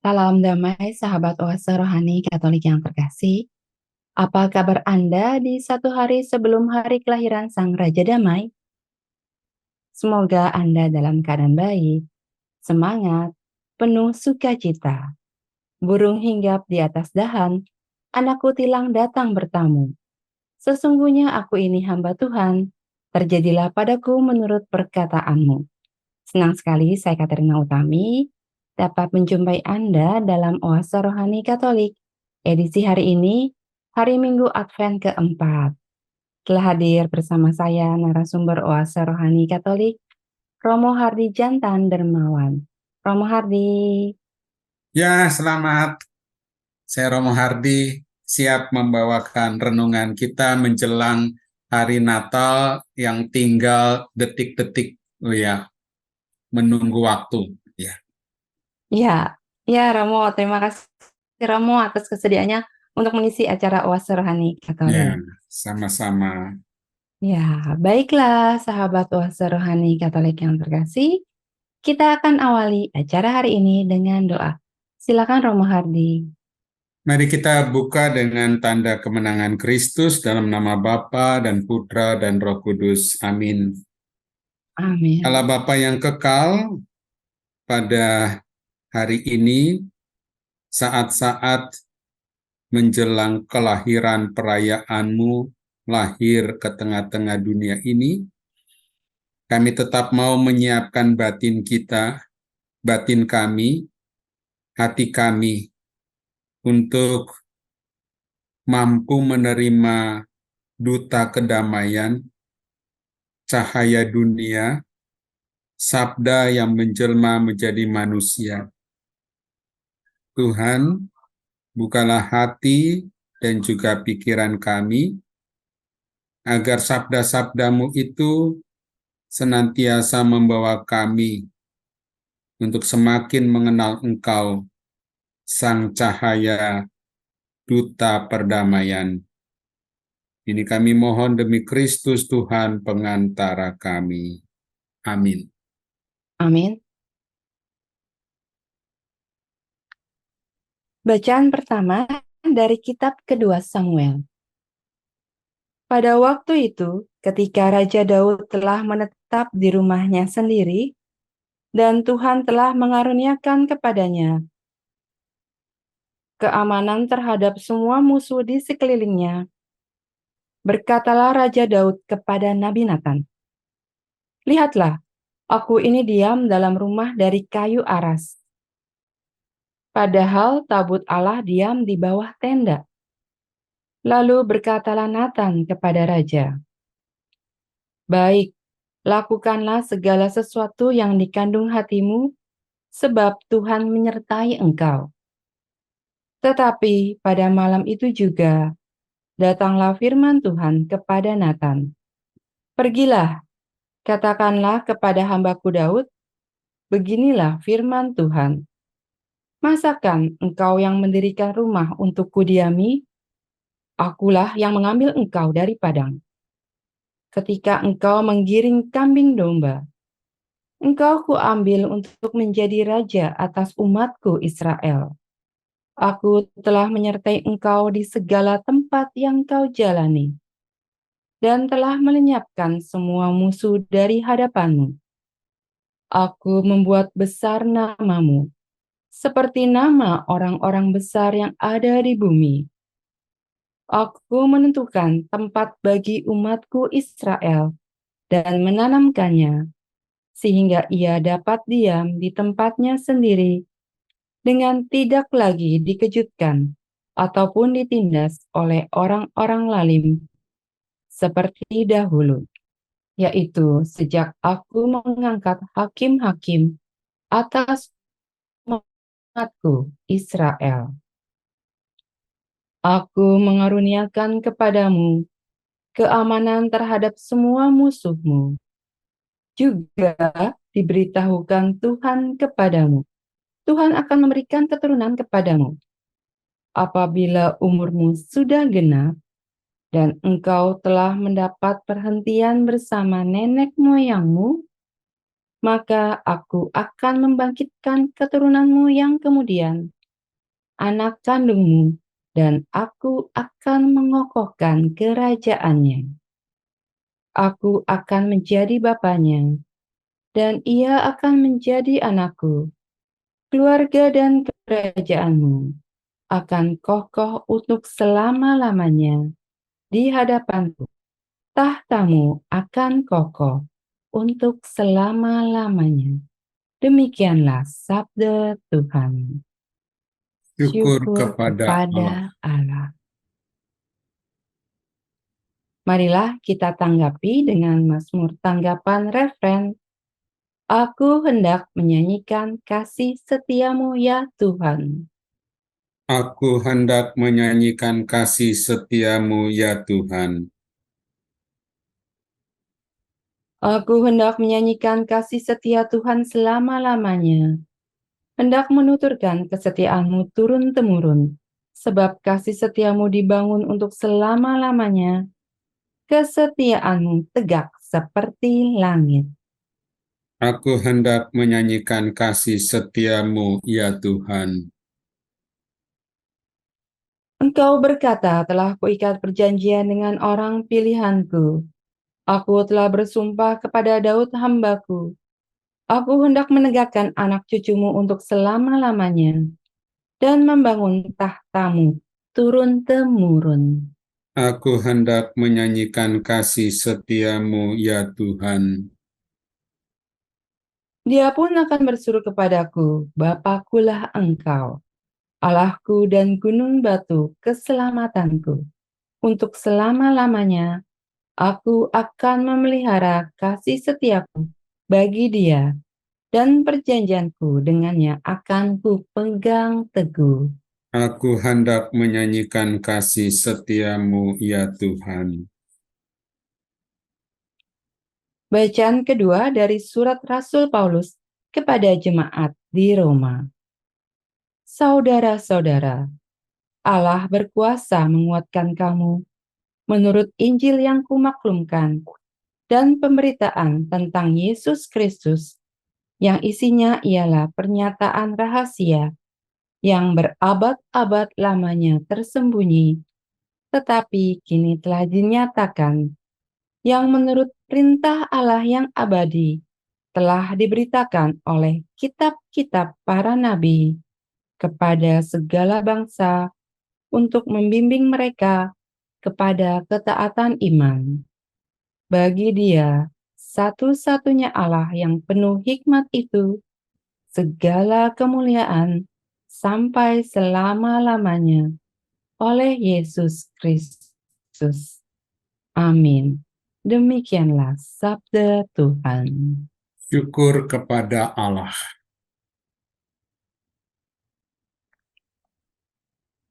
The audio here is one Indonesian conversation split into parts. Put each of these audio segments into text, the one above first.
Salam damai sahabat Oase Rohani Katolik yang terkasih. Apa kabar Anda di satu hari sebelum hari kelahiran Sang Raja Damai? Semoga Anda dalam keadaan baik, semangat, penuh sukacita. Burung hinggap di atas dahan, anakku tilang datang bertamu. Sesungguhnya aku ini hamba Tuhan, terjadilah padaku menurut perkataanmu. Senang sekali saya Katerina Utami dapat menjumpai Anda dalam Oase Rohani Katolik. Edisi hari ini, hari Minggu Advent keempat. Telah hadir bersama saya narasumber Oase Rohani Katolik, Romo Hardi Jantan Dermawan. Romo Hardi. Ya, selamat. Saya Romo Hardi, siap membawakan renungan kita menjelang hari Natal yang tinggal detik-detik, menunggu waktu. Ya, Ya, ya Romo, terima kasih Romo atas kesediaannya untuk mengisi acara Oase Rohani ya, Katolik. sama-sama. Ya, baiklah sahabat Oase Rohani Katolik yang terkasih. Kita akan awali acara hari ini dengan doa. Silakan Romo Hardi. Mari kita buka dengan tanda kemenangan Kristus dalam nama Bapa dan Putra dan Roh Kudus. Amin. Allah Amin. Bapa yang kekal, pada hari ini, saat-saat menjelang kelahiran perayaanmu, lahir ke tengah-tengah dunia ini, kami tetap mau menyiapkan batin kita, batin kami, hati kami, untuk mampu menerima duta kedamaian, cahaya dunia, sabda yang menjelma menjadi manusia. Tuhan, bukalah hati dan juga pikiran kami, agar sabda-sabdamu itu senantiasa membawa kami untuk semakin mengenal Engkau, Sang Cahaya, Duta Perdamaian. Ini kami mohon demi Kristus Tuhan pengantara kami. Amin. Amin. Bacaan pertama dari kitab kedua Samuel. Pada waktu itu, ketika Raja Daud telah menetap di rumahnya sendiri, dan Tuhan telah mengaruniakan kepadanya keamanan terhadap semua musuh di sekelilingnya, berkatalah Raja Daud kepada Nabi Nathan, "Lihatlah, aku ini diam dalam rumah dari kayu aras, padahal tabut Allah diam di bawah tenda." Lalu berkatalah Nathan kepada raja, "Baik, lakukanlah segala sesuatu yang dikandung hatimu, sebab Tuhan menyertai engkau." Tetapi pada malam itu juga, datanglah firman Tuhan kepada Nathan, "Pergilah, katakanlah kepada hambaku Daud, beginilah firman Tuhan. Masakan engkau yang mendirikan rumah untuk kudiami? Akulah yang mengambil engkau dari padang. Ketika engkau menggiring kambing domba, engkau kuambil untuk menjadi raja atas umatku Israel. Aku telah menyertai engkau di segala tempat yang kau jalani, dan telah melenyapkan semua musuh dari hadapanmu. Aku membuat besar namamu, seperti nama orang-orang besar yang ada di bumi. Aku menentukan tempat bagi umatku Israel dan menanamkannya, sehingga ia dapat diam di tempatnya sendiri dengan tidak lagi dikejutkan ataupun ditindas oleh orang-orang lalim seperti dahulu, yaitu sejak aku mengangkat hakim-hakim atas umatku Israel. Aku mengaruniakan kepadamu keamanan terhadap semua musuhmu. Juga diberitahukan Tuhan kepadamu. Tuhan akan memberikan keturunan kepadamu. Apabila umurmu sudah genap, dan engkau telah mendapat perhentian bersama nenek moyangmu, maka aku akan membangkitkan keturunanmu yang kemudian anak kandungmu, dan aku akan mengokohkan kerajaannya. Aku akan menjadi bapaknya, dan ia akan menjadi anakku. Keluarga dan kerajaanmu akan kokoh untuk selama-lamanya di hadapanku. Tahtamu akan kokoh untuk selama-lamanya. Demikianlah sabda Tuhan. Syukur Syukur kepada Allah. kepada Allah. Marilah kita tanggapi dengan mazmur tanggapan refren. Aku hendak menyanyikan kasih setiamu ya Tuhan. Aku hendak menyanyikan kasih setiamu ya Tuhan. Aku hendak menyanyikan kasih setia Tuhan selama-lamanya. Hendak menuturkan kesetiaanmu turun-temurun, sebab kasih setiamu dibangun untuk selama-lamanya. Kesetiaanmu tegak seperti langit. Aku hendak menyanyikan kasih setiamu ya Tuhan. Engkau berkata, telah kuikat perjanjian dengan orang pilihanku. Aku telah bersumpah kepada Daud hambaku. Aku hendak menegakkan anak cucumu untuk selama-lamanya dan membangun tahtamu turun-temurun. Aku hendak menyanyikan kasih setiamu ya Tuhan. Dia pun akan berseru kepadaku, Bapakulah engkau, Allahku dan gunung batu keselamatanku. Untuk selama-lamanya, aku akan memelihara kasih setiaku bagi dia, dan perjanjianku dengannya akan kupegang teguh. Aku hendak menyanyikan kasih setiamu ya Tuhan. Bacaan kedua dari surat Rasul Paulus kepada jemaat di Roma. Saudara-saudara, Allah berkuasa menguatkan kamu menurut Injil yang kumaklumkan dan pemberitaan tentang Yesus Kristus yang isinya ialah pernyataan rahasia yang berabad-abad lamanya tersembunyi, tetapi kini telah dinyatakan, yang menurut perintah Allah yang abadi telah diberitakan oleh kitab-kitab para nabi kepada segala bangsa untuk membimbing mereka kepada ketaatan iman. Bagi Dia, satu-satunya Allah yang penuh hikmat itu, segala kemuliaan sampai selama-lamanya oleh Yesus Kristus. Amin. Demikianlah sabda Tuhan. Syukur kepada Allah.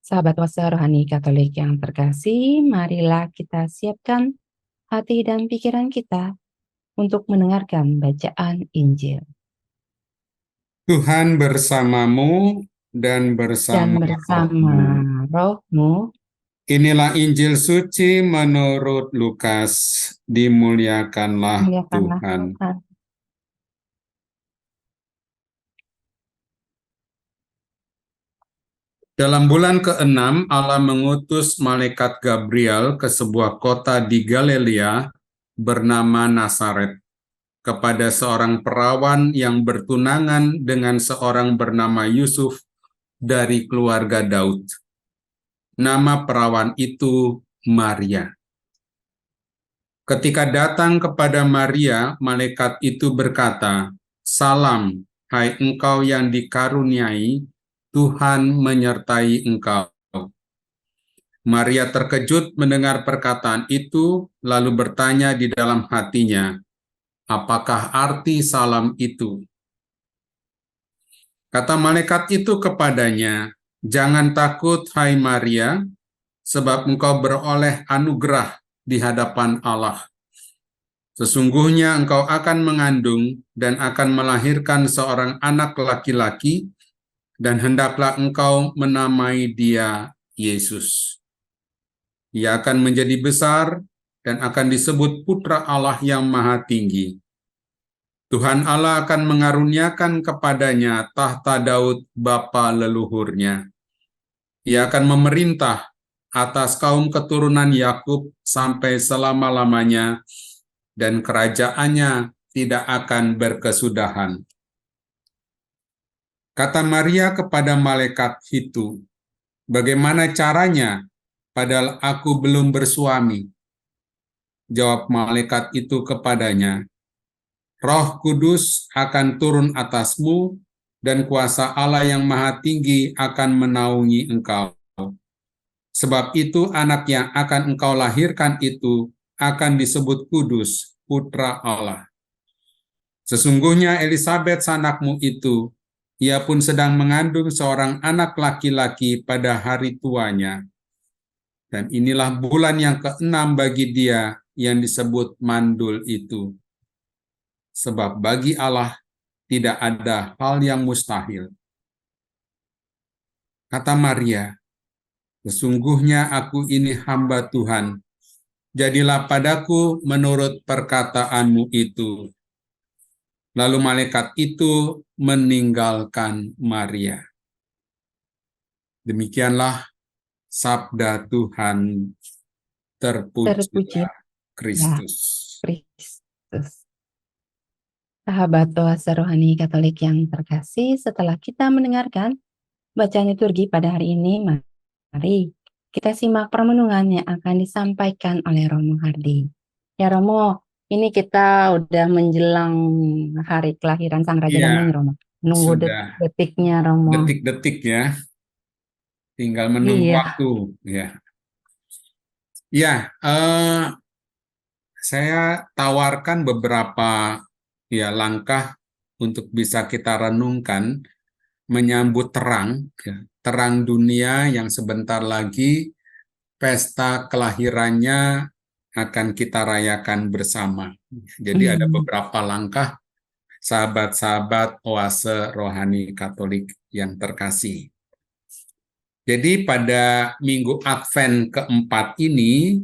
Sahabat Wasa Rohani Katolik yang terkasih, marilah kita siapkan hati dan pikiran kita untuk mendengarkan bacaan Injil. Tuhan bersamamu dan bersama rohmu. rohmu. Inilah Injil suci menurut Lukas. Dimuliakanlah Tuhan. Tuhan. Dalam bulan ke-6, Allah mengutus malaikat Gabriel ke sebuah kota di Galilea bernama Nazaret kepada seorang perawan yang bertunangan dengan seorang bernama Yusuf dari keluarga Daud. Nama perawan itu Maria. Ketika datang kepada Maria, malaikat itu berkata, "Salam, hai engkau yang dikaruniai, Tuhan menyertai engkau." Maria terkejut mendengar perkataan itu, lalu bertanya di dalam hatinya, "Apakah arti salam itu?" Kata malaikat itu kepadanya, "Jangan takut, hai Maria, sebab engkau beroleh anugerah di hadapan Allah. Sesungguhnya engkau akan mengandung dan akan melahirkan seorang anak laki-laki, dan hendaklah engkau menamai dia Yesus. Ia akan menjadi besar dan akan disebut Putra Allah yang Maha Tinggi. Tuhan Allah akan mengaruniakan kepadanya tahta Daud bapa leluhurnya, Ia akan memerintah atas kaum keturunan Yakub sampai selama-lamanya, dan kerajaannya tidak akan berkesudahan. Kata Maria kepada malaikat itu, "Bagaimana caranya, padahal aku belum bersuami?" Jawab malaikat itu kepadanya, "Roh Kudus akan turun atasmu, dan kuasa Allah yang Maha Tinggi akan menaungi engkau. Sebab itu anak yang akan engkau lahirkan itu akan disebut kudus, putra Allah. Sesungguhnya Elisabet sanakmu itu, ia pun sedang mengandung seorang anak laki-laki pada hari tuanya. Dan inilah bulan yang keenam bagi dia yang disebut mandul itu. Sebab bagi Allah tidak ada hal yang mustahil." Kata Maria, "Sesungguhnya aku ini hamba Tuhan. Jadilah padaku menurut perkataanmu itu." Lalu malaikat itu meninggalkan Maria. Demikianlah sabda Tuhan. Terpujilah Terpujilah Kristus. Kristus. Sahabat Oase Rohani Katolik yang terkasih, setelah kita mendengarkan bacaan liturgi pada hari ini, mari kita simak permenungan yang akan disampaikan oleh Romo Hardi. Ya Romo, ini kita udah menjelang hari kelahiran Sang Raja Damai Iya, nih Romo. Nunggu sudah detik-detiknya Romo. detik-detik ya, tinggal menunggu Iya. waktu ya. Ya, saya tawarkan beberapa ya langkah untuk bisa kita renungkan menyambut terang, ya, terang dunia yang sebentar lagi pesta kelahirannya akan kita rayakan bersama. Jadi ada Hmm. beberapa langkah, sahabat-sahabat Oase Rohani Katolik yang terkasih. Jadi pada minggu Advent keempat ini,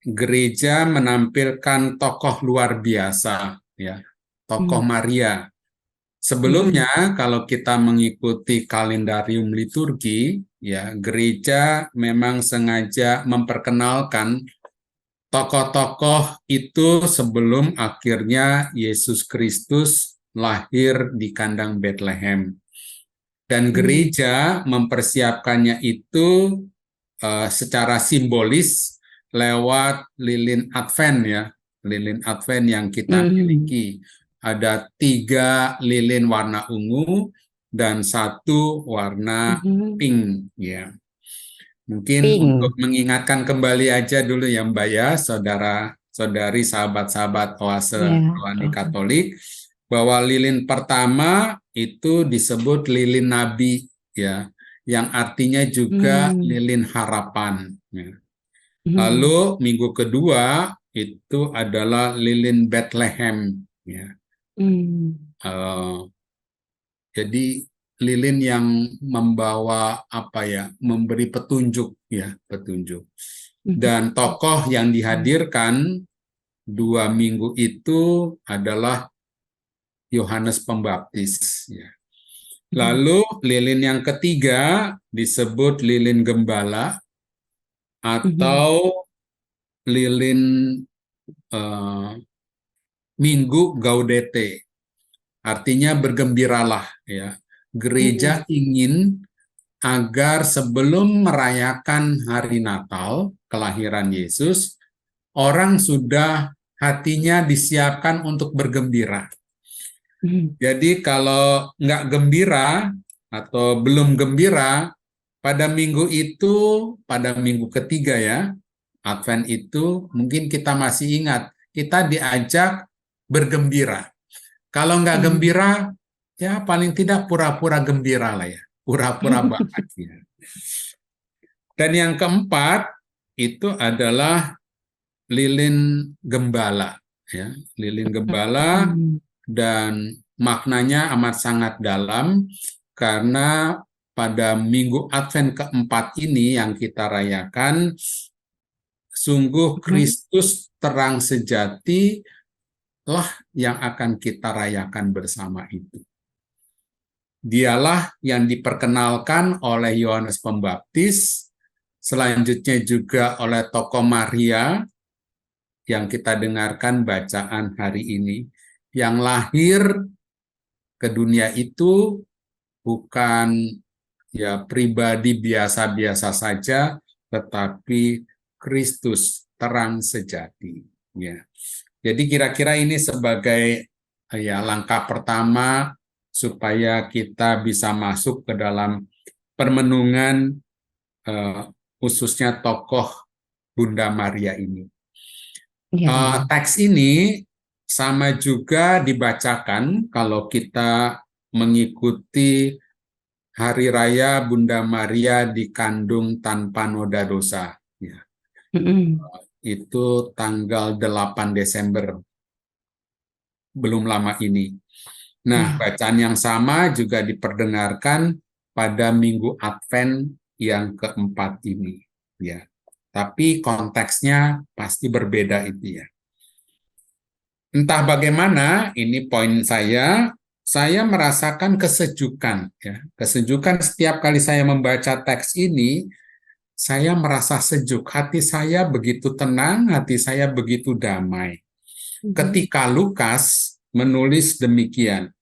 gereja menampilkan tokoh luar biasa, ya, tokoh Hmm. Maria. Hmm. Sebelumnya, kalau kita mengikuti kalendarium liturgi, ya, gereja memang sengaja memperkenalkan tokoh-tokoh itu sebelum akhirnya Yesus Kristus lahir di kandang Bethlehem. Dan Hmm. gereja mempersiapkannya itu secara simbolis lewat lilin Advent ya, lilin Advent yang kita Hmm. miliki. Ada 3 lilin warna ungu dan 1 warna Hmm. pink ya. Mungkin untuk Pink. mengingatkan kembali aja dulu ya Mbak ya, saudara-saudari, sahabat-sahabat Oase Ya, Rohani Romo. Katolik, bahwa lilin pertama itu disebut lilin nabi ya, yang artinya juga Hmm. lilin harapan. Ya. Hmm. Lalu minggu kedua itu adalah lilin Bethlehem ya. Hmm. Eh, jadi lilin yang membawa apa ya, memberi petunjuk ya, petunjuk. Hmm. Dan tokoh yang dihadirkan 2 minggu itu adalah Yohanes Pembaptis ya. Hmm. Lalu lilin yang ketiga disebut lilin gembala Hmm. atau lilin eh, Minggu Gaudete. Artinya bergembiralah ya. Hmm. Gereja ingin agar sebelum merayakan hari Natal, kelahiran Yesus, orang sudah hatinya disiapkan untuk bergembira. Hmm. Jadi kalau nggak gembira atau belum gembira, pada minggu itu, pada minggu ketiga ya, Advent itu mungkin kita masih ingat, kita diajak bergembira. Kalau nggak Hmm. gembira, ya paling tidak pura-pura gembira lah ya, pura-pura bahagia. Dan yang keempat itu adalah lilin gembala, ya, lilin gembala, Hmm. dan maknanya amat sangat dalam karena pada minggu Advent keempat ini yang kita rayakan, sungguh Hmm. Kristus terang sejati lah yang akan kita rayakan bersama itu. Dialah yang diperkenalkan oleh Yohanes Pembaptis, selanjutnya juga oleh tokoh Maria yang kita dengarkan bacaan hari ini, yang lahir ke dunia itu bukan ya pribadi biasa-biasa saja, tetapi Kristus terang sejati. Ya. Jadi kira-kira ini sebagai ya langkah pertama supaya kita bisa masuk ke dalam permenungan khususnya tokoh Bunda Maria ini. Iya, Romo. Teks ini sama juga dibacakan kalau kita mengikuti Hari Raya Bunda Maria dikandung tanpa noda dosa. Ya, Mm-mm. itu tanggal 8 Desember, belum lama ini. Nah, Iya. bacaan yang sama juga diperdengarkan pada Minggu Advent yang keempat ini. Ya, tapi konteksnya pasti berbeda itu ya. Entah bagaimana, ini poin saya merasakan kesejukan. Ya. Kesejukan setiap kali saya membaca teks ini, saya merasa sejuk. Hati saya begitu tenang, hati saya begitu damai. Mhm. Ketika Lukas menulis demikian,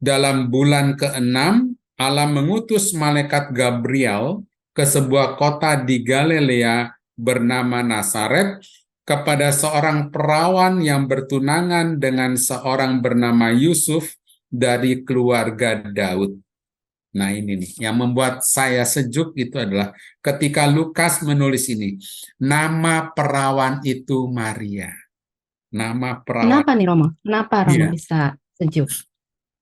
dalam bulan ke-6, Allah mengutus malaikat Gabriel ke sebuah kota di Galilea bernama Nazaret kepada seorang perawan yang bertunangan dengan seorang bernama Yusuf dari keluarga Daud. Nah ini nih, yang membuat saya sejuk itu adalah ketika Lukas menulis ini, nama perawan itu Maria. Nama perawan, Kenapa nih, Romo? Kenapa Romo iya, bisa sejuk?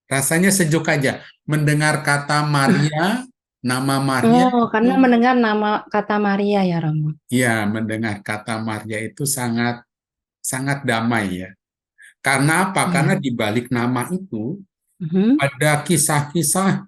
rasanya sejuk aja. Mendengar kata Maria, nama Maria Oh, itu, karena mendengar nama kata Maria ya, Romo. ya mendengar kata Maria itu sangat sangat damai ya. Karena apa? Karena Iya. di balik nama itu Mhm. ada kisah-kisah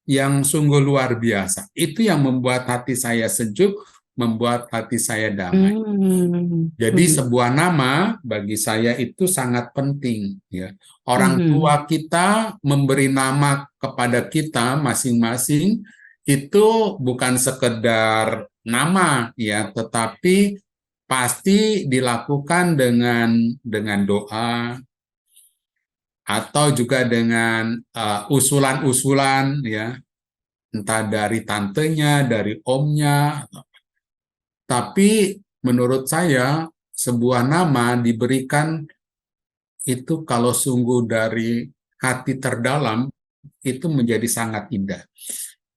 yang sungguh luar biasa. Itu yang membuat hati saya sejuk, membuat hati saya damai. Hmm. Jadi Mhm. sebuah nama bagi saya itu sangat penting ya. Orang Mhm. tua kita memberi nama kepada kita masing-masing itu bukan sekedar nama ya, tetapi pasti dilakukan dengan doa atau juga dengan usulan-usulan ya, entah dari tantenya, dari omnya, tapi menurut saya sebuah nama diberikan itu kalau sungguh dari hati terdalam itu menjadi sangat indah.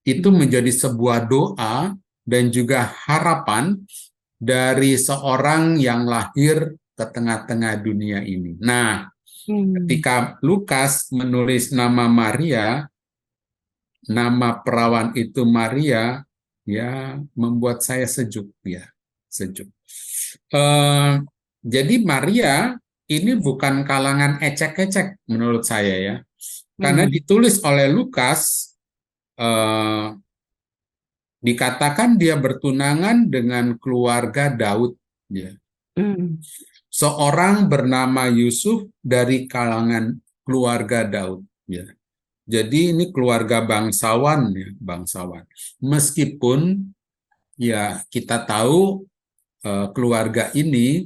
Itu Mhm. menjadi sebuah doa dan juga harapan dari seorang yang lahir ke tengah-tengah dunia ini. Nah, Hmm. ketika Lukas menulis nama Maria, nama perawan itu Maria, ya membuat saya sejuk ya, sejuk. Eh, jadi Maria ini bukan kalangan ecek-ecek menurut saya ya, karena Mhm. ditulis oleh Lukas, eh, dikatakan dia bertunangan dengan keluarga Daud, ya. Mhm. Seorang bernama Yusuf dari kalangan keluarga Daud, ya. Jadi ini keluarga bangsawan ya, bangsawan. Meskipun ya kita tahu keluarga ini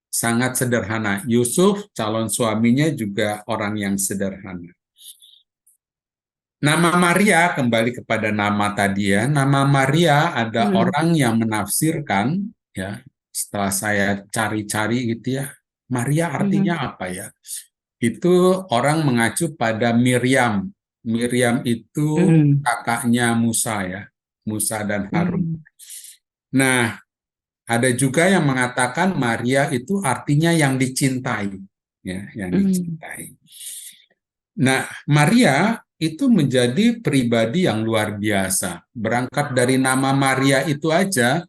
sangat sederhana. Yusuf calon suaminya juga orang yang sederhana. Nama Maria, kembali kepada nama tadi ya. Nama Maria ada Mhm. orang yang menafsirkan ya. Setelah saya cari-cari gitu ya, Maria Mhm. artinya apa ya? Itu orang mengacu pada Miriam. Miriam itu Mhm. kakaknya Musa ya, Musa dan Harun. Mhm. Nah, ada juga yang mengatakan Maria itu artinya yang dicintai, ya, yang Mhm. dicintai. Nah, Maria itu menjadi pribadi yang luar biasa. Berangkat dari nama Maria itu aja,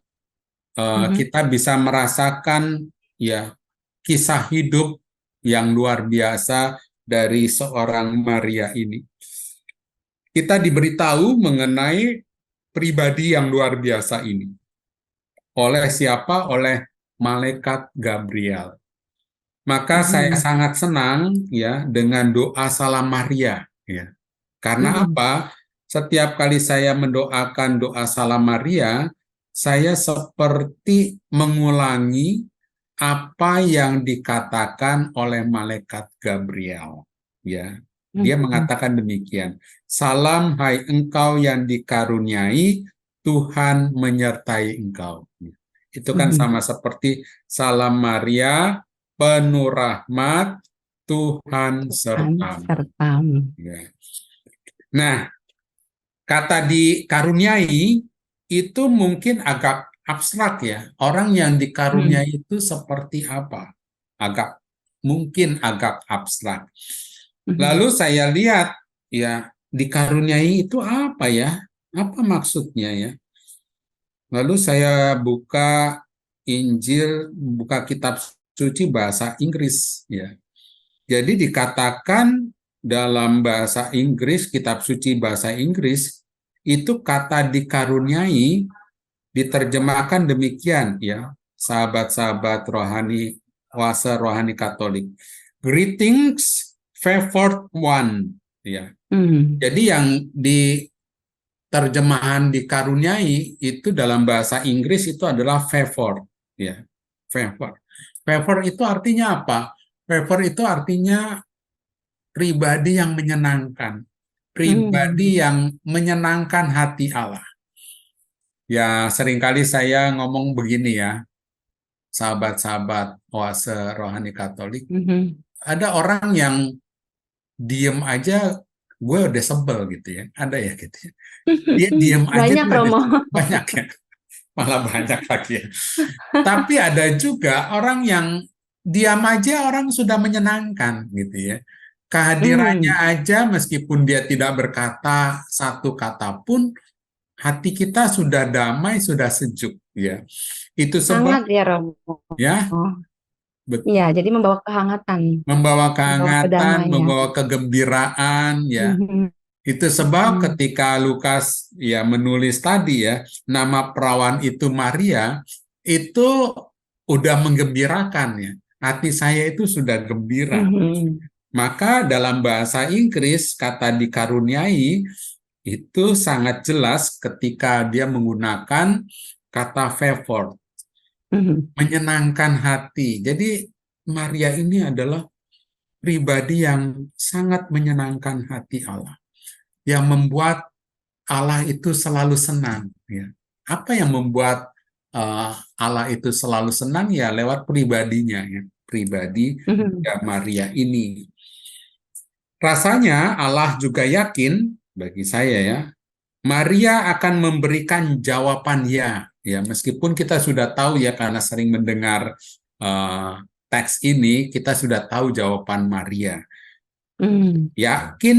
Mhm. kita bisa merasakan ya kisah hidup yang luar biasa dari seorang Maria ini. Kita diberitahu mengenai pribadi yang luar biasa ini. Oleh siapa? Oleh malaikat Gabriel. Maka saya Mhm. sangat senang ya dengan doa Salam Maria ya. Karena apa? Setiap kali saya mendoakan doa Salam Maria, saya seperti mengulangi apa yang dikatakan oleh malaikat Gabriel. Ya, dia mengatakan demikian. Salam hai engkau yang dikaruniai, Tuhan menyertai engkau. Itu kan sama seperti Salam Maria, penuh rahmat, Tuhan sertamu. Ya. Nah, kata dikaruniai itu mungkin agak abstrak ya. Orang yang dikaruniai itu seperti apa? Mungkin agak abstrak. Lalu saya lihat ya, dikaruniai itu apa ya? Apa maksudnya ya? Lalu saya buka Injil, buka kitab suci bahasa Inggris ya. Jadi dikatakan dalam bahasa Inggris, kitab suci bahasa Inggris, itu kata dikaruniai diterjemahkan demikian ya, sahabat-sahabat rohani, oase rohani Katolik. Greetings, favored one. Ya. Jadi yang di terjemahan dikaruniai itu dalam bahasa Inggris itu adalah favor. Ya. Favor. Favor itu artinya apa? Favor itu artinya pribadi yang menyenangkan, pribadi yang menyenangkan hati Allah. Ya, seringkali saya ngomong begini ya, sahabat-sahabat oase rohani Katolik, ada orang yang diem aja, gue udah sebel gitu ya, ada ya gitu ya. Dia diem aja Banyak, tuh Romo. banyak ya, malah banyak lagi ya. Tapi ada juga orang yang diam aja orang sudah menyenangkan gitu ya. Kehadirannya aja meskipun dia tidak berkata satu kata pun, hati kita sudah damai, sudah sejuk ya. Itu sebab Hangat ya, Romo. ya, Iya, jadi membawa kehangatan, membawa membawa kehangatan, kedamaian. membawa kegembiraan ya. Itu sebab ketika Lukas ya menulis tadi ya, nama perawan itu Maria, itu udah menggembirakan ya. Hati saya itu sudah gembira. Maka dalam bahasa Inggris kata dikaruniai itu sangat jelas ketika dia menggunakan kata favor, menyenangkan hati. Jadi Maria ini adalah pribadi yang sangat menyenangkan hati Allah, yang membuat Allah itu selalu senang. Ya. Apa yang membuat Allah itu selalu senang? Ya lewat pribadinya, ya. Pribadi Maria ini. Rasanya Allah juga yakin, bagi saya ya, Maria akan memberikan jawaban ya. Ya, meskipun kita sudah tahu ya karena sering mendengar teks ini, kita sudah tahu jawaban Maria. Yakin,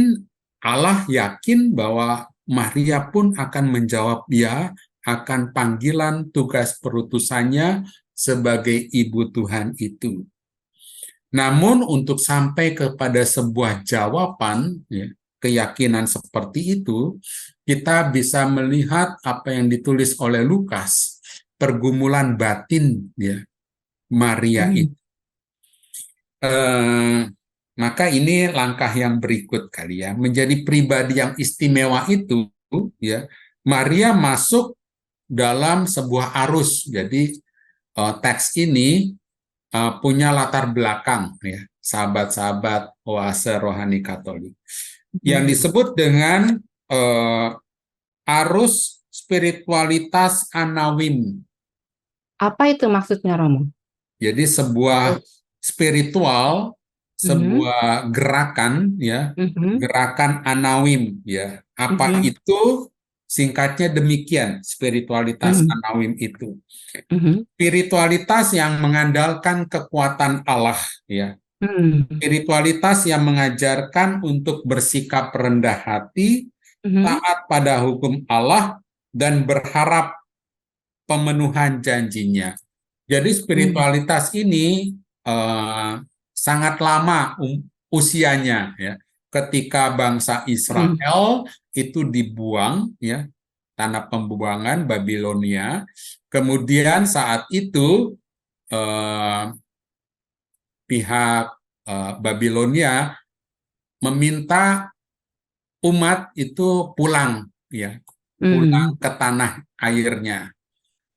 Allah yakin bahwa Maria pun akan menjawab ya akan panggilan tugas perutusannya sebagai ibu Tuhan itu. Namun untuk sampai kepada sebuah jawaban, ya, keyakinan seperti itu, kita bisa melihat apa yang ditulis oleh Lukas, pergumulan batin ya Maria itu. Maka ini langkah yang berikut kali ya, menjadi pribadi yang istimewa itu ya, Maria masuk dalam sebuah arus. Jadi teks ini punya latar belakang ya, sahabat-sahabat oase rohani Katolik, yang disebut dengan arus spiritualitas Anawim. Apa itu maksudnya, Romo? Jadi sebuah spiritual, sebuah gerakan ya, gerakan Anawim ya. Apa itu? Singkatnya demikian, spiritualitas Anawim itu. Spiritualitas yang mengandalkan kekuatan Allah ya. Spiritualitas yang mengajarkan untuk bersikap rendah hati, taat pada hukum Allah, dan berharap pemenuhan janjinya. Jadi spiritualitas ini sangat lama usianya ya. Ketika bangsa Israel itu dibuang ya, tanah pembuangan Babilonia. Kemudian saat itu pihak Babilonia meminta umat itu pulang, ya, pulang Mhm. ke tanah airnya.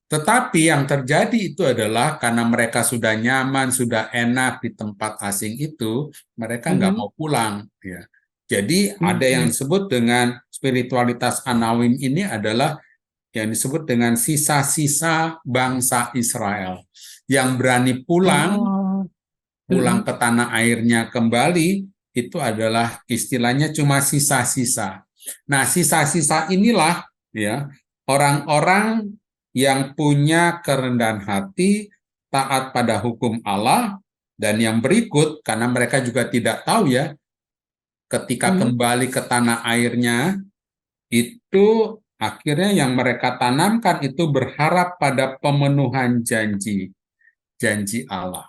Tetapi yang terjadi itu adalah karena mereka sudah nyaman, sudah enak di tempat asing itu, mereka nggak Mhm. mau pulang. Ya. Jadi ada yang Mhm. disebut dengan spiritualitas Anawim ini adalah yang disebut dengan sisa-sisa bangsa Israel yang berani pulang, Oh. pulang Mhm. ke tanah airnya kembali, itu adalah istilahnya cuma sisa-sisa. Nah, sisa-sisa inilah ya orang-orang yang punya kerendahan hati, taat pada hukum Allah, dan yang berikut karena mereka juga tidak tahu ya, ketika Mhm. kembali ke tanah airnya itu akhirnya yang mereka tanamkan itu berharap pada pemenuhan janji, janji Allah.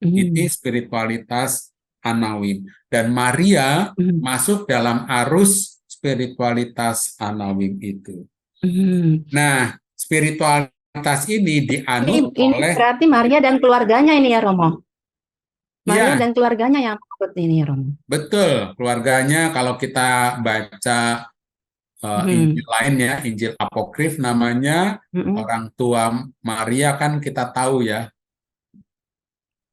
Ini Mhm. spiritualitas Anawim. Dan Maria Mhm. masuk dalam arus spiritualitas Anawim itu. Mhm. Nah, spiritualitas ini dianut Ini oleh, berarti Maria dan keluarganya ini ya Romo. Maria ya dan keluarganya yang ikut ini ya Romo. betul, keluarganya kalau kita baca Injil Mhm. lain ya, Injil apokrif namanya, Mhm. orang tua Maria kan kita tahu ya,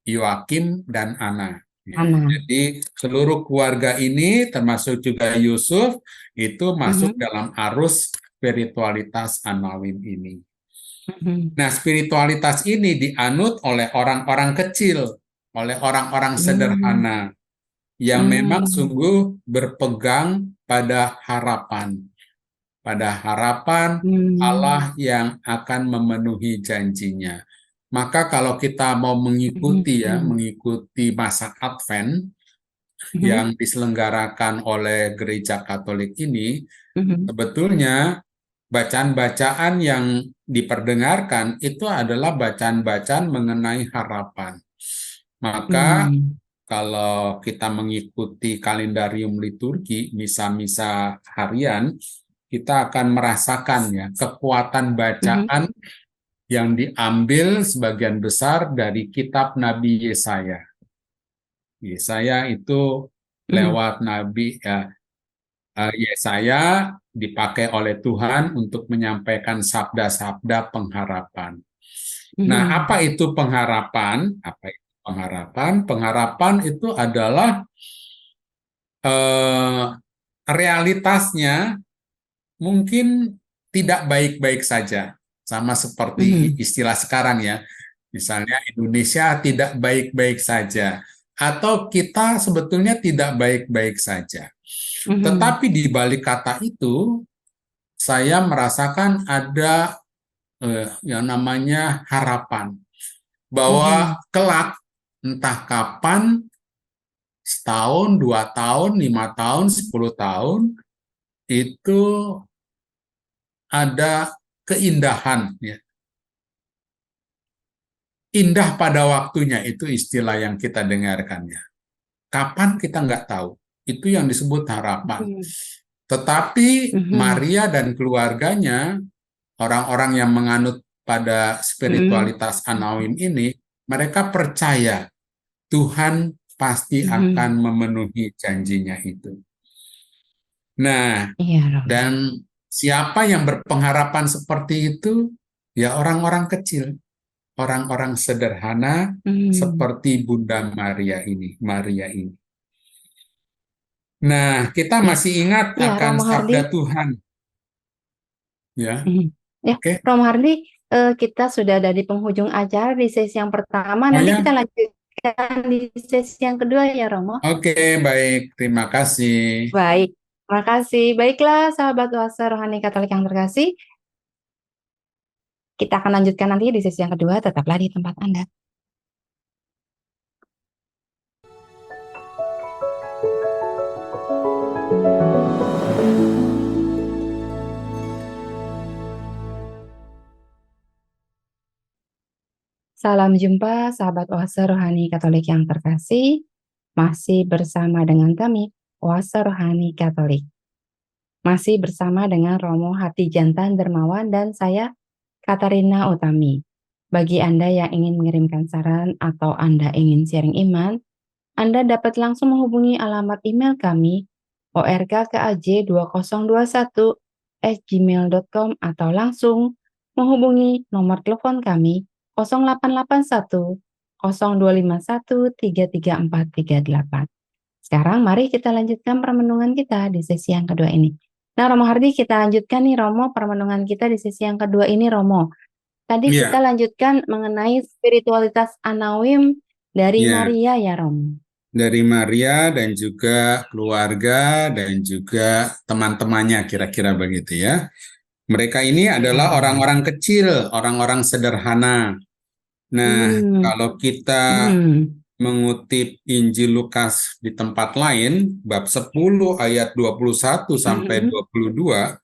Yoakim dan Ana. Ya, Ana. jadi seluruh keluarga ini termasuk juga Yusuf itu masuk Mhm. dalam arus spiritualitas Anawim ini. Mhm. Nah, spiritualitas ini dianut oleh orang-orang kecil, oleh orang-orang Mhm. sederhana yang memang Mhm. sungguh berpegang pada harapan Mhm. Allah yang akan memenuhi janjinya. Maka kalau kita mau mengikuti ya, Mhm. mengikuti masa Advent Mhm. yang diselenggarakan oleh Gereja Katolik ini, Mhm. sebetulnya bacaan-bacaan yang diperdengarkan itu adalah bacaan-bacaan mengenai harapan. Maka Mhm. kalau kita mengikuti kalendarium liturgi, misa-misa harian, kita akan merasakan ya kekuatan Mhm. bacaan yang diambil sebagian besar dari kitab Nabi Yesaya. Yesaya itu Mhm. lewat Nabi ya, Yesaya dipakai oleh Tuhan untuk menyampaikan sabda-sabda pengharapan. Nah, Mhm. apa itu pengharapan? Apa itu pengharapan? Pengharapan itu adalah eh, realitasnya mungkin tidak baik-baik saja, sama seperti Mhm. istilah sekarang ya. Misalnya Indonesia tidak baik-baik saja, atau kita sebetulnya tidak baik-baik saja. Mhm. Tetapi di balik kata itu, saya merasakan ada yang namanya harapan bahwa Mhm. kelak entah kapan, setahun, 2 tahun, 5 tahun, 10 tahun, itu ada keindahan, ya. Indah pada waktunya, itu istilah yang kita dengarkannya. Kapan kita nggak tahu. Itu yang disebut harapan. Mhm. Tetapi Mhm. Maria dan keluarganya, orang-orang yang menganut pada Mhm. spiritualitas Anawim ini, mereka percaya Tuhan pasti akan Mhm. memenuhi janjinya itu. Nah, Iya, Romo. dan siapa yang berpengharapan seperti itu? Ya orang-orang kecil, orang-orang sederhana Mhm. seperti Bunda Maria ini, Maria ini. Nah, kita Ya, masih ingat ya akan Romo sabda Hardi. Tuhan, ya. Mhm. Ya, Oke. Romo Hardi, kita sudah ada di penghujung acara di sesi yang pertama. Oh Nanti ya, kita lanjutkan di sesi yang kedua ya, Romo. oke, baik. Terima kasih. Baik, terima kasih. Baiklah, sahabat Oase Rohani Katolik yang terkasih, kita akan lanjutkan nanti di sesi yang kedua. Tetaplah di tempat Anda. Salam jumpa, sahabat Oase Rohani Katolik yang terkasih. Masih bersama dengan kami, Oase Rohani Katolik. Masih bersama dengan Romo Hati Jantan Dermawan dan saya, Katarina Utami. Bagi Anda yang ingin mengirimkan saran atau Anda ingin sharing iman, Anda dapat langsung menghubungi alamat email kami orgkaj2021@gmail.com atau langsung menghubungi nomor telepon kami 0881 0251 33438. Sekarang mari kita lanjutkan permenungan kita di sesi yang kedua ini. Nah, Romo Hardi, kita lanjutkan nih Romo, permenungan kita di sesi yang kedua ini Romo. Tadi Ya, kita lanjutkan mengenai spiritualitas Anawim dari ya, Maria ya Romo. dari Maria dan juga keluarga dan juga teman-temannya kira-kira begitu ya. Mereka ini adalah Ya. orang-orang kecil, orang-orang sederhana. Nah, Hmm. kalau kita Hmm. mengutip Injil Lukas di tempat lain, bab 10 ayat 21 sampai Mhm. 22,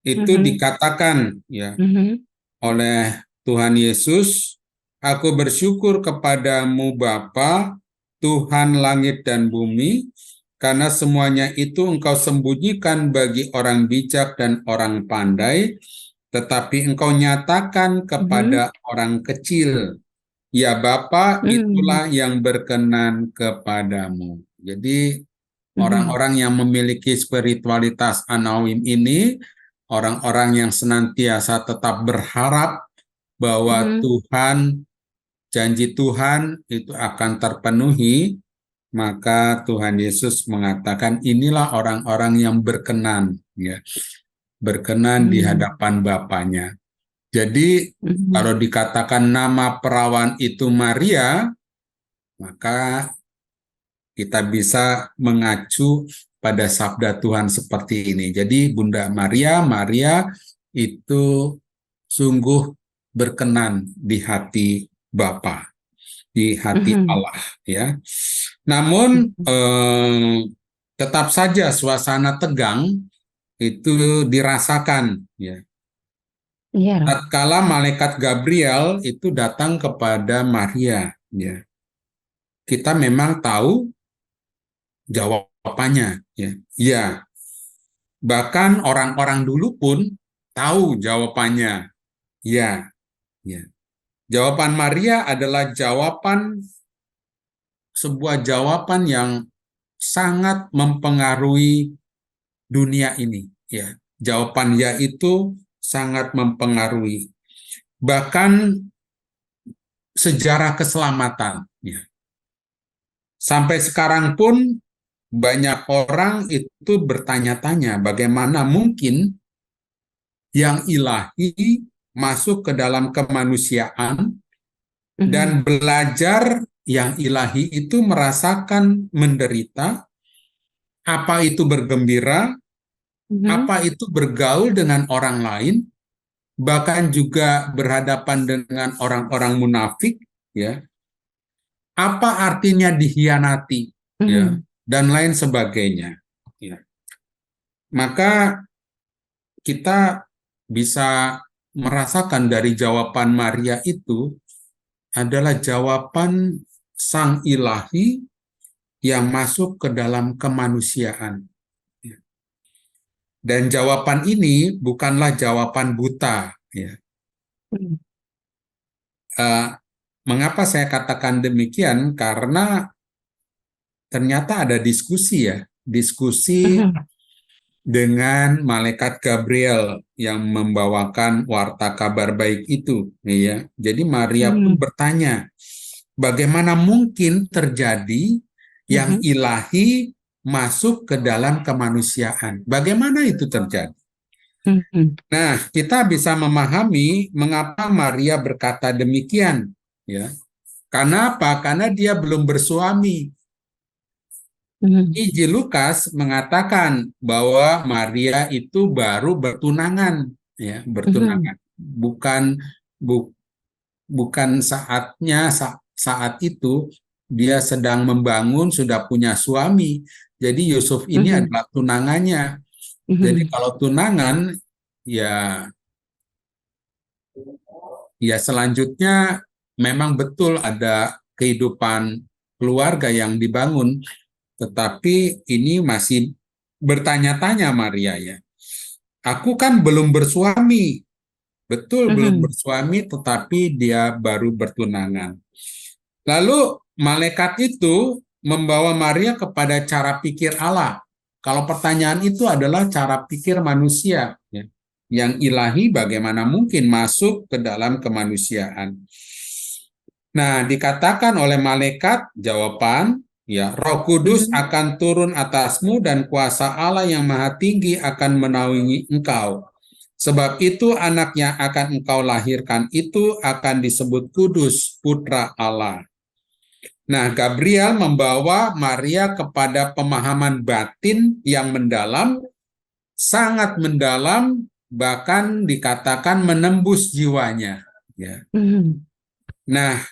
itu Mhm. dikatakan ya Mhm. oleh Tuhan Yesus, "Aku bersyukur kepadamu Bapa, Tuhan langit dan bumi, karena semuanya itu Engkau sembunyikan bagi orang bijak dan orang pandai, tetapi Engkau nyatakan Mhm. kepada orang kecil. Ya Bapa, Hmm. itulah yang berkenan kepadamu." Jadi Mhm. orang-orang yang memiliki spiritualitas Anawim ini, orang-orang yang senantiasa tetap berharap bahwa Mhm. janji Tuhan itu akan terpenuhi, maka Tuhan Yesus mengatakan inilah orang-orang yang berkenan, ya, berkenan di Mhm. hadapan Bapanya. Jadi Mhm. kalau dikatakan nama perawan itu Maria, maka kita bisa mengacu pada sabda Tuhan seperti ini. Jadi Bunda Maria, Maria itu sungguh berkenan di hati Bapa, di hati Mhm. Allah ya. Namun Mhm. tetap saja suasana tegang itu dirasakan ya. Iya, Romo. Tatkala malaikat Gabriel itu datang kepada Maria ya. Kita memang tahu jawabannya ya. Ya, bahkan orang-orang dulu pun tahu jawabannya. Ya, ya. Jawaban Maria adalah sebuah jawaban yang sangat mempengaruhi dunia ini. Ya, jawaban ya itu sangat mempengaruhi. Bahkan sejarah keselamatan. Ya. Sampai sekarang pun banyak orang itu bertanya-tanya bagaimana mungkin yang ilahi masuk ke dalam kemanusiaan Mhm. dan belajar yang ilahi itu merasakan menderita, apa itu bergembira, Mhm. apa itu bergaul dengan orang lain, bahkan juga berhadapan dengan orang-orang munafik, ya. Apa artinya dikhianati, ya, Mhm. dan lain sebagainya. Ya. Maka kita bisa merasakan dari jawaban Maria itu adalah jawaban Sang Ilahi yang masuk ke dalam kemanusiaan. Dan jawaban ini bukanlah jawaban buta. Ya. Mhm. Uh, Mengapa saya katakan demikian? Karena ternyata ada diskusi ya, diskusi Mhm. dengan malaikat Gabriel yang membawakan warta kabar baik itu, ya. Jadi Maria pun Mhm. bertanya, bagaimana mungkin terjadi yang Mhm. ilahi masuk ke dalam kemanusiaan? Bagaimana itu terjadi? Mhm. Nah, kita bisa memahami mengapa Maria berkata demikian, ya. Karena apa? Karena dia belum bersuami. Mhm. Injil Lukas mengatakan bahwa Maria itu baru bertunangan, ya, Mhm. bertunangan. Bu- bukan saat itu dia sedang membangun, sudah punya suami. Jadi Yusuf ini Mhm. adalah tunangannya. Jadi Mhm. kalau tunangan, ya, ya selanjutnya memang betul ada kehidupan keluarga yang dibangun, tetapi ini masih bertanya-tanya Maria ya. Aku kan belum bersuami, betul belum Mhm. bersuami, tetapi dia baru bertunangan. Lalu malaikat itu membawa Maria kepada cara pikir Allah. Kalau pertanyaan itu adalah cara pikir manusia, ya. Yang ilahi bagaimana mungkin masuk ke dalam kemanusiaan. Nah, dikatakan oleh malaikat, jawaban, ya, Roh Kudus akan turun atasmu dan kuasa Allah yang Maha Tinggi akan menaungi engkau. Sebab itu anak yang akan engkau lahirkan itu akan disebut kudus, putra Allah. Nah, Gabriel membawa Maria kepada pemahaman batin yang mendalam, sangat mendalam, bahkan dikatakan menembus jiwanya. Ya. Nah,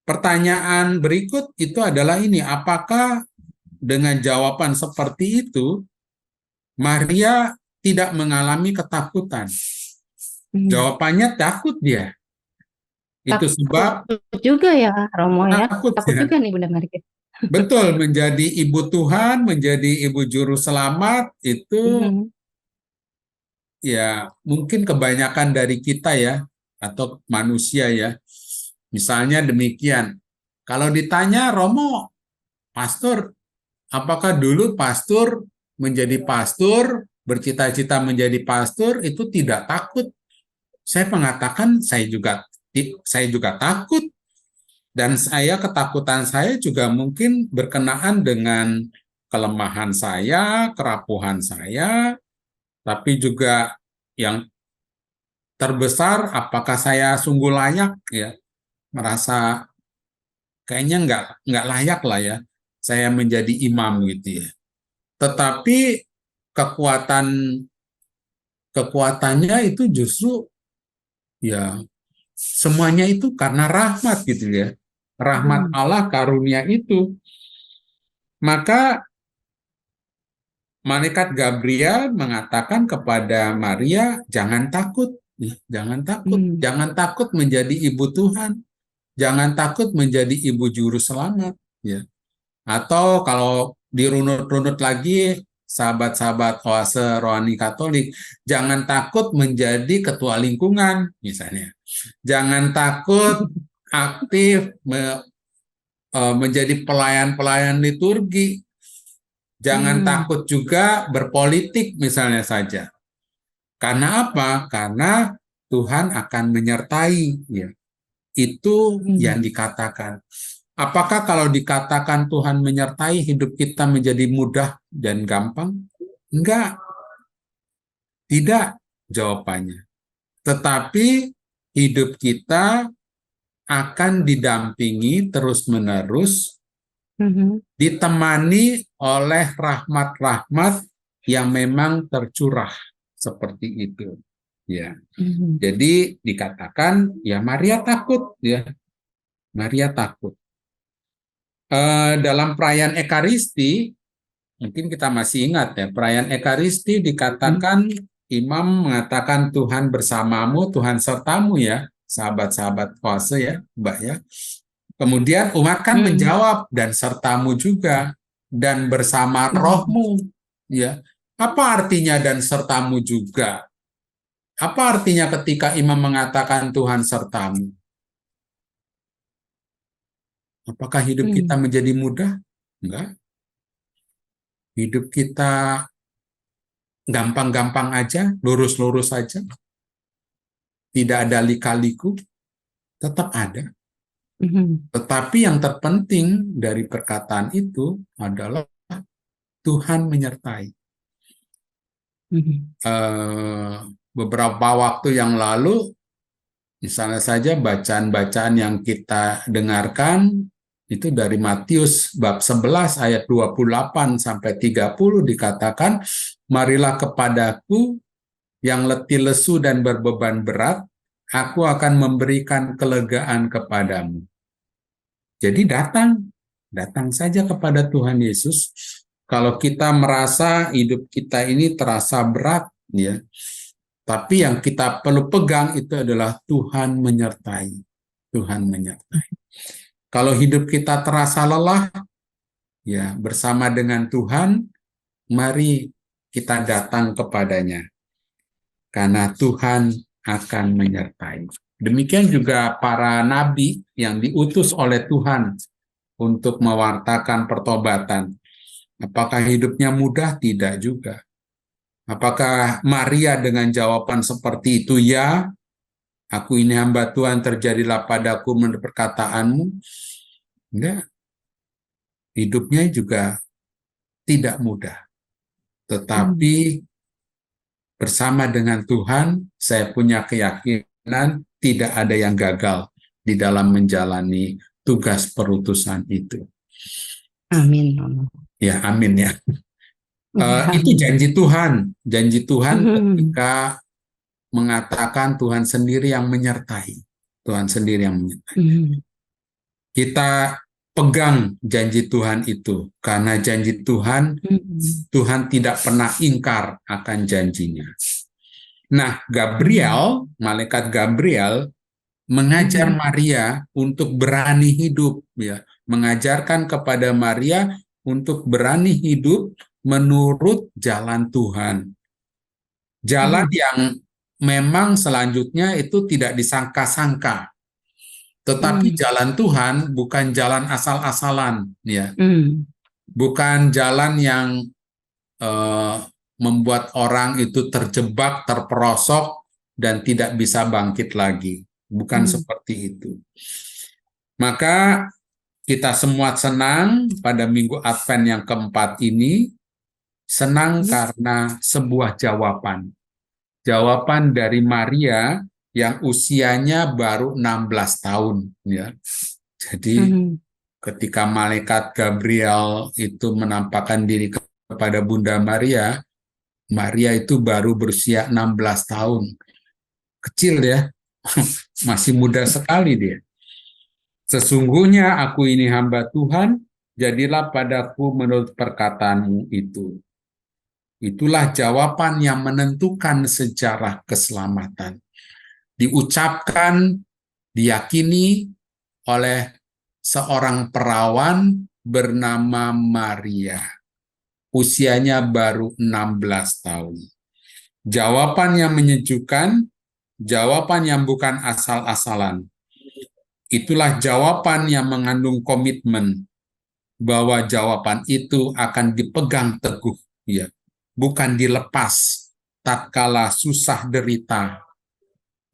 pertanyaan berikut itu adalah ini, apakah dengan jawaban seperti itu, Maria tidak mengalami ketakutan? Jawabannya takut dia. Itu sebab Takut juga ya Romo ya. takut Takut ya. juga nih Bunda Maria. Betul, menjadi ibu Tuhan, menjadi ibu juru selamat itu ya mungkin kebanyakan dari kita ya, atau manusia ya. Misalnya demikian. Kalau ditanya, Romo, pastor, apakah dulu pastor menjadi pastor, bercita-cita menjadi pastor itu tidak takut? Saya mengatakan saya juga takut. Dan ketakutan saya juga mungkin berkenaan dengan kelemahan saya, kerapuhan saya, tapi juga yang terbesar, apakah saya sungguh layak ya, merasa kayaknya nggak layak lah ya, saya menjadi imam gitu ya. Tetapi kekuatannya itu justru ya semuanya itu karena rahmat gitu ya, rahmat Allah karunia itu. Maka malaikat Gabriel mengatakan kepada Maria, jangan takut, jangan takut menjadi ibu Tuhan, jangan takut menjadi ibu juru selamat, ya. Atau kalau dirunut-runut lagi, sahabat-sahabat oase rohani Katolik, jangan takut menjadi ketua lingkungan, misalnya, jangan takut aktif menjadi pelayan-pelayan liturgi. Jangan takut juga berpolitik misalnya saja. Karena apa? Karena Tuhan akan menyertai. Ya. Itu yang dikatakan. Apakah kalau dikatakan Tuhan menyertai, hidup kita menjadi mudah dan gampang? Enggak. Tidak jawabannya. Tetapi hidup kita akan didampingi terus-menerus, ditemani oleh rahmat-rahmat yang memang tercurah seperti itu, ya. Jadi dikatakan ya Maria takut, ya. Maria takut. Dalam perayaan Ekaristi, mungkin kita masih ingat ya, perayaan Ekaristi dikatakan imam mengatakan Tuhan bersamamu, Tuhan sertamu ya, sahabat-sahabat puasa ya, Mbak ya. Kemudian umat kan menjawab, dan sertamu juga, dan bersama rohmu. Ya. Apa artinya dan sertamu juga? Apa artinya ketika imam mengatakan Tuhan sertamu? Apakah hidup kita menjadi mudah? Enggak. Hidup kita gampang-gampang aja, lurus-lurus aja. Tidak ada lika-liku, tetap ada. Tetapi yang terpenting dari perkataan itu adalah Tuhan menyertai. Beberapa waktu yang lalu, misalnya saja bacaan-bacaan yang kita dengarkan, itu dari Matius bab 11 ayat 28 sampai 30 dikatakan, marilah kepadaku yang letih lesu dan berbeban berat, aku akan memberikan kelegaan kepadamu. Jadi datang saja kepada Tuhan Yesus. Kalau kita merasa hidup kita ini terasa berat, ya, tapi yang kita perlu pegang itu adalah Tuhan menyertai. Tuhan menyertai. Kalau hidup kita terasa lelah, ya bersama dengan Tuhan, mari kita datang kepadanya. Karena Tuhan akan menyertai. Demikian juga para nabi yang diutus oleh Tuhan untuk mewartakan pertobatan. Apakah hidupnya mudah? Tidak juga. Apakah Maria dengan jawaban seperti itu, ya, aku ini hamba Tuhan, terjadilah padaku menurut perkataanmu? Enggak. Hidupnya juga tidak mudah. Tetapi bersama dengan Tuhan, saya punya keyakinan tidak ada yang gagal di dalam menjalani tugas perutusan itu. Amin, Romo. Ya, amin ya. Iya, Itu amin. janji Tuhan ketika mengatakan Tuhan sendiri yang menyertai. Tuhan sendiri yang menyertai. Kita pegang janji Tuhan itu, karena janji Tuhan, Tuhan tidak pernah ingkar akan janjinya. Nah, malaikat Gabriel mengajar Maria untuk berani hidup, ya, mengajarkan kepada Maria untuk berani hidup menurut jalan Tuhan. Jalan yang memang selanjutnya itu tidak disangka-sangka. Tetapi jalan Tuhan bukan jalan asal-asalan, ya. Bukan jalan yang membuat orang itu terjebak, terperosok, dan tidak bisa bangkit lagi. Bukan seperti itu. Maka kita semua senang pada Minggu Advent yang keempat ini, senang karena sebuah jawaban. Jawaban dari Maria yang usianya baru 16 tahun. Ya. Jadi ketika malaikat Gabriel itu menampakkan diri kepada Bunda Maria, Maria itu baru berusia 16 tahun. Kecil ya, masih muda sekali dia. Sesungguhnya aku ini hamba Tuhan, jadilah padaku menurut perkataanmu itu. Itulah jawaban yang menentukan sejarah keselamatan. Diucapkan, diyakini oleh seorang perawan bernama Maria. Usianya baru 16 tahun. Jawaban yang menyejukkan, jawaban yang bukan asal-asalan. Itulah jawaban yang mengandung komitmen bahwa jawaban itu akan dipegang teguh, ya, bukan dilepas tatkala susah derita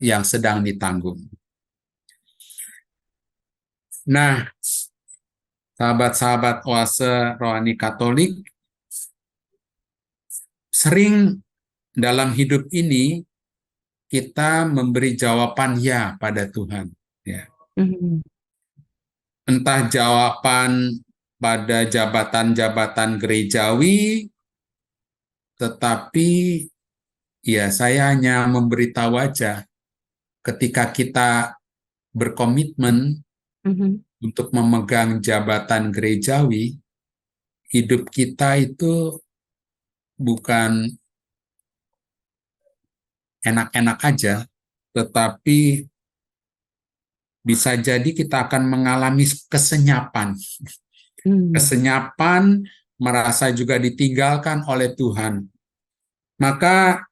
yang sedang ditanggung. Nah, sahabat-sahabat oase rohani Katolik, sering dalam hidup ini kita memberi jawaban ya pada Tuhan. Ya. Entah jawaban pada jabatan-jabatan gerejawi, tetapi ya saya hanya memberitahu aja ketika kita berkomitmen untuk memegang jabatan gerejawi, hidup kita itu bukan enak-enak aja, tetapi bisa jadi kita akan mengalami kesenyapan. Kesenyapan, merasa juga ditinggalkan oleh Tuhan. Maka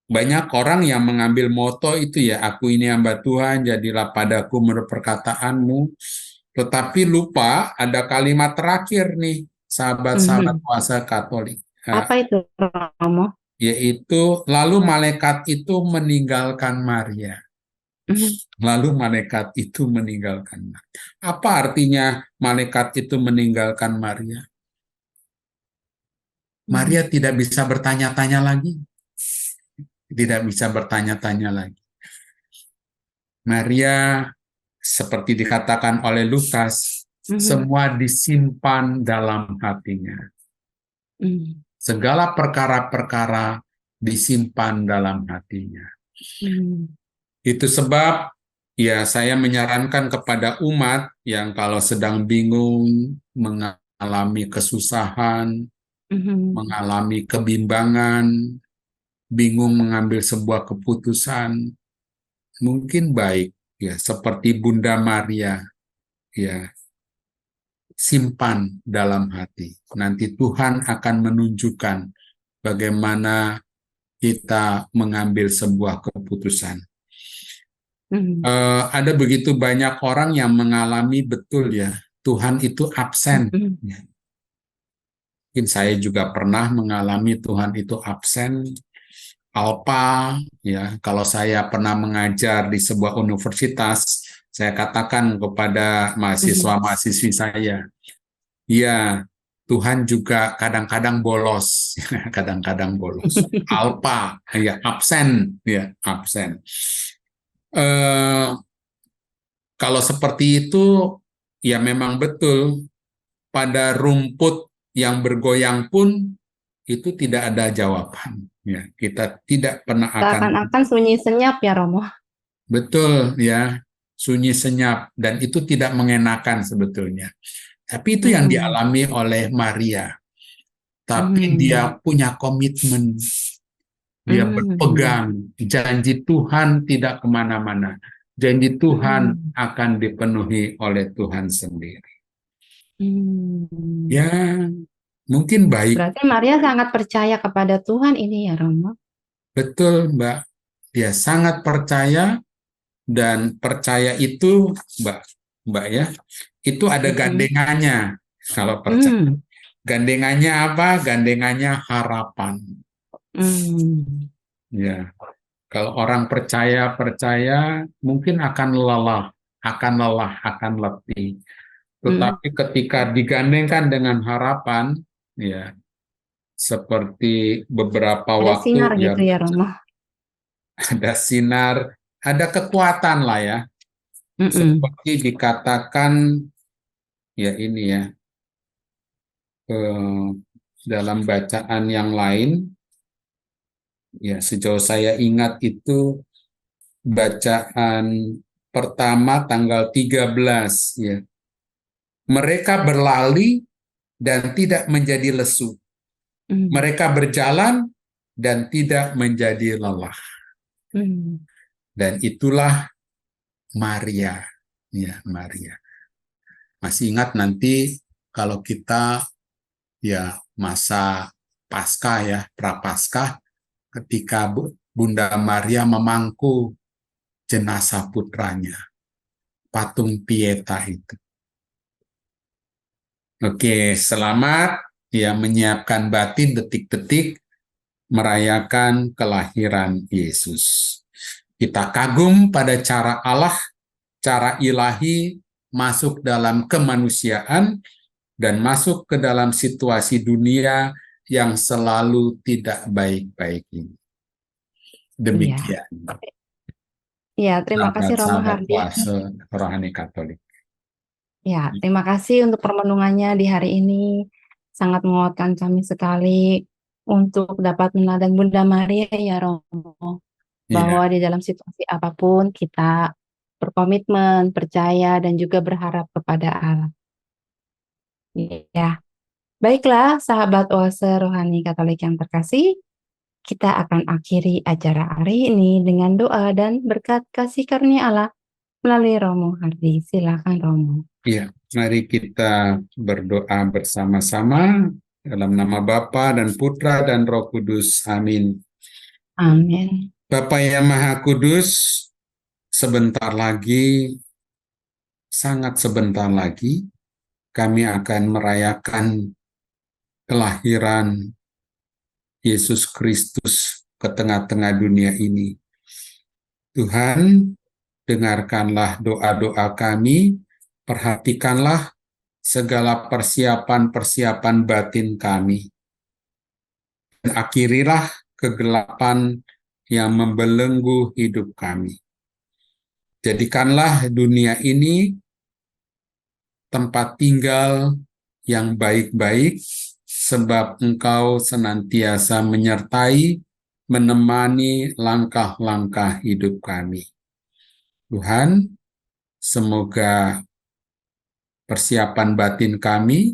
banyak orang yang mengambil moto itu ya, aku ini hamba Tuhan, jadilah padaku menurut perkataanmu. Tetapi lupa ada kalimat terakhir nih, sahabat-sahabat puasa Katolik. Apa itu, Romo? Yaitu, lalu malaikat itu meninggalkan Maria. Lalu malaikat itu meninggalkan Maria. Apa artinya malaikat itu meninggalkan Maria? Maria tidak bisa bertanya-tanya lagi. Tidak bisa bertanya-tanya lagi. Maria, seperti dikatakan oleh Lukas, semua disimpan dalam hatinya. Segala perkara-perkara disimpan dalam hatinya. Itu sebab ya saya menyarankan kepada umat yang kalau sedang bingung, mengalami kesusahan, mengalami kebimbangan, bingung mengambil sebuah keputusan, mungkin baik ya seperti Bunda Maria, ya, simpan dalam hati. Nanti Tuhan akan menunjukkan bagaimana kita mengambil sebuah keputusan. Ada begitu banyak orang yang mengalami betul ya, Tuhan itu absen. Mungkin saya juga pernah mengalami Tuhan itu absen, alpa, ya. Kalau saya pernah mengajar di sebuah universitas, saya katakan kepada mahasiswa-mahasiswi saya, ya, Tuhan juga kadang-kadang bolos, kadang-kadang bolos. Alpa, ya, absen, ya, absen. Eh, kalau seperti itu, ya memang betul, pada rumput yang bergoyang pun itu tidak ada jawaban. Ya, kita tidak pernah akan Seakan-akan sunyi senyap ya Romo. betul ya, sunyi senyap, dan itu tidak mengenakan sebetulnya. Tapi itu yang Mm-mm. dialami oleh Maria. Tapi dia Mm. punya komitmen, dia Mm. berpegang, janji Tuhan tidak kemana-mana. Janji Tuhan Mm. akan dipenuhi oleh Tuhan sendiri. Mm. Ya, mungkin baik. Berarti Maria sangat percaya kepada Tuhan ini ya Romo. Betul, Mbak. Dia sangat percaya, dan percaya itu, Mbak, Mbak ya, itu ada Mm-mm. gandengannya kalau percaya. Mm. Gandengannya apa? Gandengannya harapan. Mm. Ya, kalau orang percaya mungkin akan letih. Mm. Tetapi ketika digandengkan dengan harapan, ya, seperti beberapa Ada waktu sinar ya, gitu ya Romo. ada sinar, ada kekuatan lah ya. Mm-mm. Seperti dikatakan, ya ini ya, eh, dalam bacaan yang lain, ya sejauh saya ingat itu bacaan pertama tanggal 13 ya. Mereka berlari dan tidak menjadi lesu. Mm. Mereka berjalan dan tidak menjadi lelah. Mm. Dan itulah Maria, ya Maria. Masih ingat nanti kalau kita ya masa Paskah ya, Prapaskah, ketika Bunda Maria memangku jenazah putranya, patung Pieta itu. Oke, selamat ya menyiapkan batin detik-detik merayakan kelahiran Yesus. Kita kagum pada cara Allah, cara ilahi masuk dalam kemanusiaan dan masuk ke dalam situasi dunia yang selalu tidak baik-baik ini. Iya. Demikian, Iya, terima kasih Romo sahabat-sahabat Hardi. puasa rohani Katolik. Ya, terima kasih untuk permenungannya di hari ini. Sangat menguatkan kami sekali untuk dapat meneladani Bunda Maria ya Romo. Bahwa Iya, di dalam situasi apapun kita berkomitmen, percaya, dan juga berharap kepada Allah. Ya, baiklah sahabat oase rohani Katolik yang terkasih, kita akan akhiri acara hari ini dengan doa dan berkat kasih karunia Allah melalui Romo Hardi. Silakan Romo. iya. Mari kita berdoa bersama-sama dalam nama Bapa dan Putra dan Roh Kudus. Amin. Amin. Bapa yang Maha Kudus, sebentar lagi, sangat sebentar lagi, kami akan merayakan kelahiran Yesus Kristus ke tengah-tengah dunia ini. Tuhan, dengarkanlah doa-doa kami, perhatikanlah segala persiapan-persiapan batin kami, dan akhirilah kegelapan yang membelenggu hidup kami. Jadikanlah dunia ini tempat tinggal yang baik-baik, sebab Engkau senantiasa menyertai, menemani langkah-langkah hidup kami. Tuhan, semoga persiapan batin kami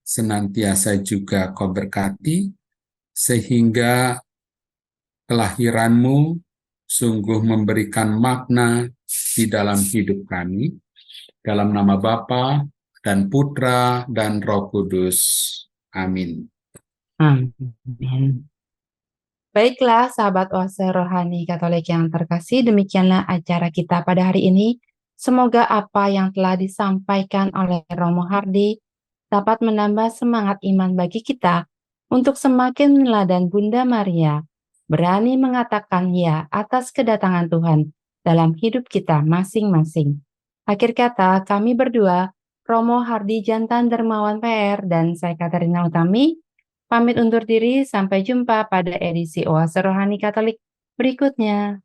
senantiasa juga Kau berkati, sehingga kelahiran-Mu sungguh memberikan makna di dalam hidup kami. Dalam nama Bapa dan Putra dan Roh Kudus. Amin. Amin. Baiklah, sahabat oase rohani Katolik yang terkasih, demikianlah acara kita pada hari ini. Semoga apa yang telah disampaikan oleh Romo Hardi dapat menambah semangat iman bagi kita untuk semakin meneladani Bunda Maria, berani mengatakan ya atas kedatangan Tuhan dalam hidup kita masing-masing. Akhir kata, kami berdua, Romo Hardi Jantan Dermawan PR, dan saya Katerina Utami, pamit undur diri. Sampai jumpa pada edisi Oase Rohani Katolik berikutnya.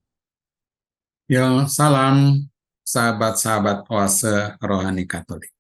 Ya, salam sahabat-sahabat Oase Rohani Katolik.